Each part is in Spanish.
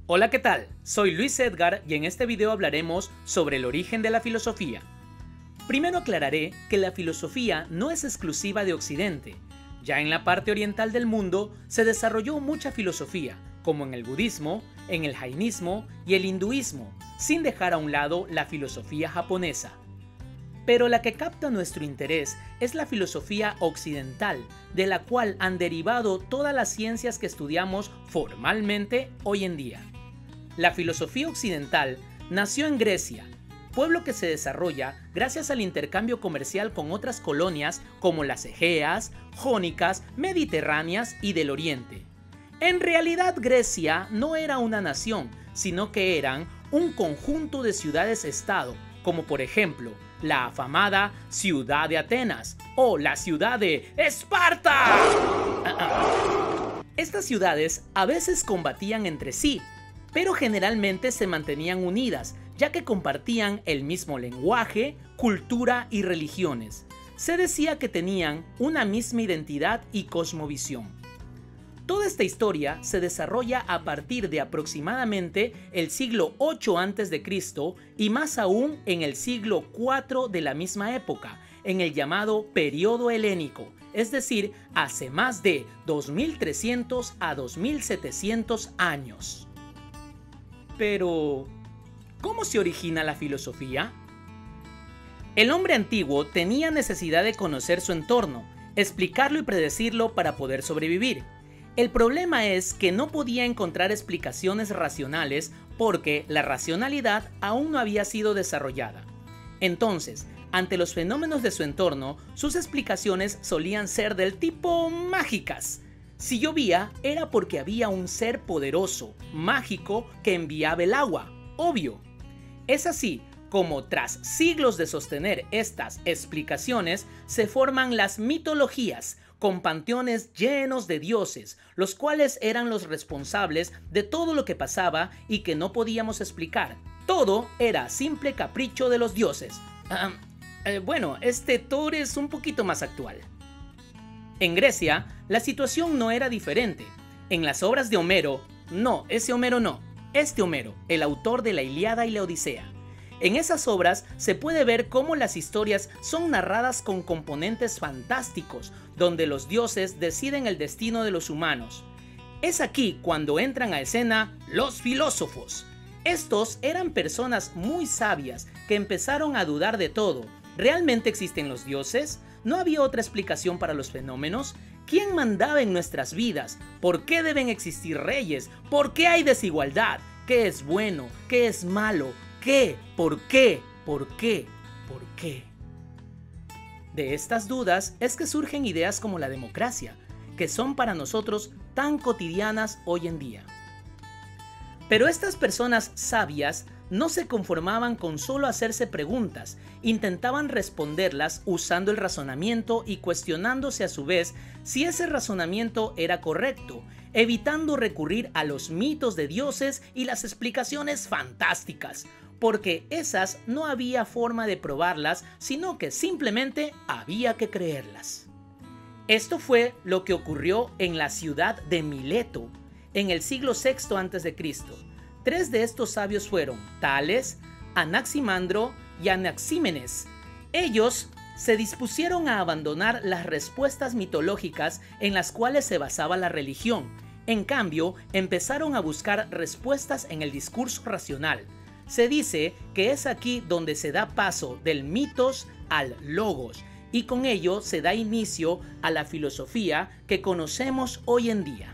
Hola, ¿qué tal? Soy Luis Edgar y en este video hablaremos sobre el origen de la filosofía. Primero aclararé que la filosofía no es exclusiva de Occidente. Ya en la parte oriental del mundo se desarrolló mucha filosofía, como en el budismo, en el jainismo y el hinduismo, sin dejar a un lado la filosofía japonesa. Pero la que capta nuestro interés es la filosofía occidental, de la cual han derivado todas las ciencias que estudiamos formalmente hoy en día. La filosofía occidental nació en Grecia, pueblo que se desarrolla gracias al intercambio comercial con otras colonias como las egeas, jónicas, mediterráneas y del oriente. En realidad Grecia no era una nación, sino que eran un conjunto de ciudades-estado, como por ejemplo la afamada ciudad de Atenas o la ciudad de Esparta. Estas ciudades a veces combatían entre sí, pero generalmente se mantenían unidas, ya que compartían el mismo lenguaje, cultura y religiones. Se decía que tenían una misma identidad y cosmovisión. Toda esta historia se desarrolla a partir de aproximadamente el siglo 8 a.C. y más aún en el siglo 4 de la misma época, en el llamado periodo helénico, es decir, hace más de 2300 a 2700 años. Pero, ¿cómo se origina la filosofía? El hombre antiguo tenía necesidad de conocer su entorno, explicarlo y predecirlo para poder sobrevivir. El problema es que no podía encontrar explicaciones racionales porque la racionalidad aún no había sido desarrollada. Entonces, ante los fenómenos de su entorno, sus explicaciones solían ser del tipo mágicas. Si llovía, era porque había un ser poderoso, mágico, que enviaba el agua, obvio. Es así como tras siglos de sostener estas explicaciones, se forman las mitologías, con panteones llenos de dioses, los cuales eran los responsables de todo lo que pasaba y que no podíamos explicar. Todo era simple capricho de los dioses. Bueno, este Thor es un poquito más actual. En Grecia, la situación no era diferente. En las obras de Homero, no, ese Homero no, este Homero, el autor de la Ilíada y la Odisea. En esas obras se puede ver cómo las historias son narradas con componentes fantásticos, donde los dioses deciden el destino de los humanos. Es aquí cuando entran a escena los filósofos. Estos eran personas muy sabias que empezaron a dudar de todo. ¿Realmente existen los dioses? ¿No había otra explicación para los fenómenos? ¿Quién mandaba en nuestras vidas? ¿Por qué deben existir reyes? ¿Por qué hay desigualdad? ¿Qué es bueno? ¿Qué es malo? ¿Qué? ¿Por qué? ¿Por qué? ¿Por qué? De estas dudas es que surgen ideas como la democracia, que son para nosotros tan cotidianas hoy en día. Pero estas personas sabias no se conformaban con solo hacerse preguntas, intentaban responderlas usando el razonamiento y cuestionándose a su vez si ese razonamiento era correcto, evitando recurrir a los mitos de dioses y las explicaciones fantásticas, porque esas no había forma de probarlas, sino que simplemente había que creerlas. Esto fue lo que ocurrió en la ciudad de Mileto, en el siglo VI a.C. Tres de estos sabios fueron Tales, Anaximandro y Anaxímenes. Ellos se dispusieron a abandonar las respuestas mitológicas en las cuales se basaba la religión. En cambio, empezaron a buscar respuestas en el discurso racional. Se dice que es aquí donde se da paso del mitos al logos, y con ello se da inicio a la filosofía que conocemos hoy en día.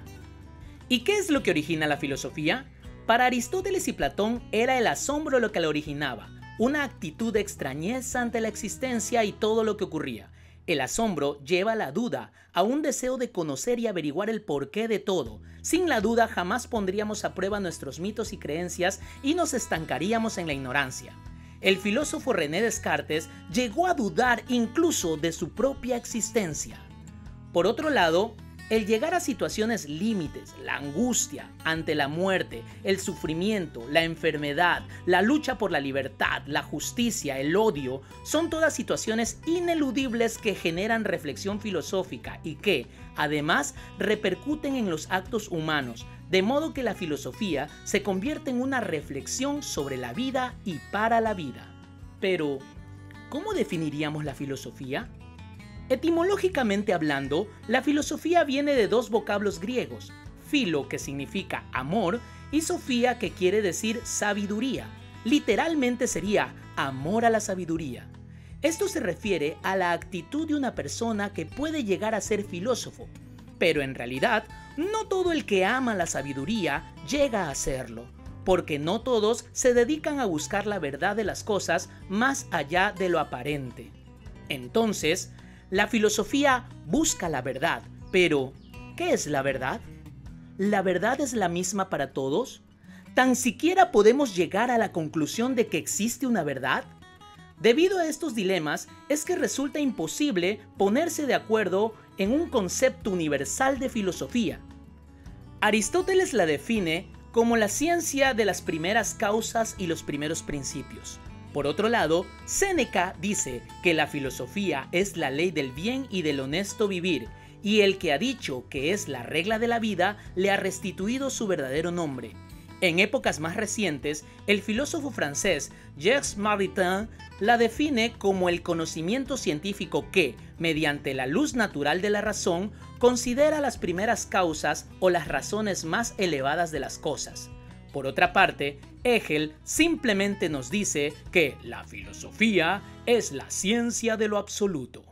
¿Y qué es lo que origina la filosofía? Para Aristóteles y Platón era el asombro lo que la originaba, una actitud de extrañeza ante la existencia y todo lo que ocurría. El asombro lleva a la duda, a un deseo de conocer y averiguar el porqué de todo. Sin la duda jamás pondríamos a prueba nuestros mitos y creencias y nos estancaríamos en la ignorancia. El filósofo René Descartes llegó a dudar incluso de su propia existencia. Por otro lado, el llegar a situaciones límites, la angustia ante la muerte, el sufrimiento, la enfermedad, la lucha por la libertad, la justicia, el odio, son todas situaciones ineludibles que generan reflexión filosófica y que, además, repercuten en los actos humanos, de modo que la filosofía se convierte en una reflexión sobre la vida y para la vida. Pero, ¿cómo definiríamos la filosofía? Etimológicamente hablando, la filosofía viene de dos vocablos griegos, philo, que significa amor, y sofía, que quiere decir sabiduría. Literalmente sería amor a la sabiduría. Esto se refiere a la actitud de una persona que puede llegar a ser filósofo, pero en realidad no todo el que ama la sabiduría llega a serlo, porque no todos se dedican a buscar la verdad de las cosas más allá de lo aparente. Entonces, la filosofía busca la verdad, pero ¿qué es la verdad? ¿La verdad es la misma para todos? ¿Tan siquiera podemos llegar a la conclusión de que existe una verdad? Debido a estos dilemas, es que resulta imposible ponerse de acuerdo en un concepto universal de filosofía. Aristóteles la define como la ciencia de las primeras causas y los primeros principios. Por otro lado, Séneca dice que la filosofía es la ley del bien y del honesto vivir, y el que ha dicho que es la regla de la vida le ha restituido su verdadero nombre. En épocas más recientes, el filósofo francés Jacques Maritain la define como el conocimiento científico que, mediante la luz natural de la razón, considera las primeras causas o las razones más elevadas de las cosas. Por otra parte, Hegel simplemente nos dice que la filosofía es la ciencia de lo absoluto.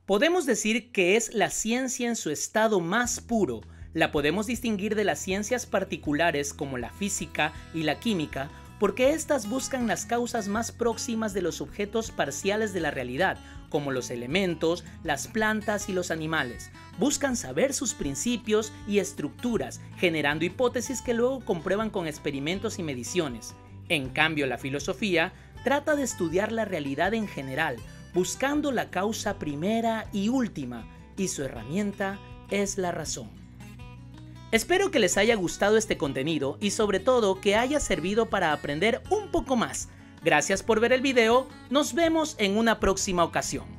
Podemos decir que es la ciencia en su estado más puro. La podemos distinguir de las ciencias particulares como la física y la química porque éstas buscan las causas más próximas de los objetos parciales de la realidad, como los elementos, las plantas y los animales. Buscan saber sus principios y estructuras, generando hipótesis que luego comprueban con experimentos y mediciones. En cambio, la filosofía trata de estudiar la realidad en general, buscando la causa primera y última, y su herramienta es la razón. Espero que les haya gustado este contenido y sobre todo que haya servido para aprender un poco más. Gracias por ver el video, nos vemos en una próxima ocasión.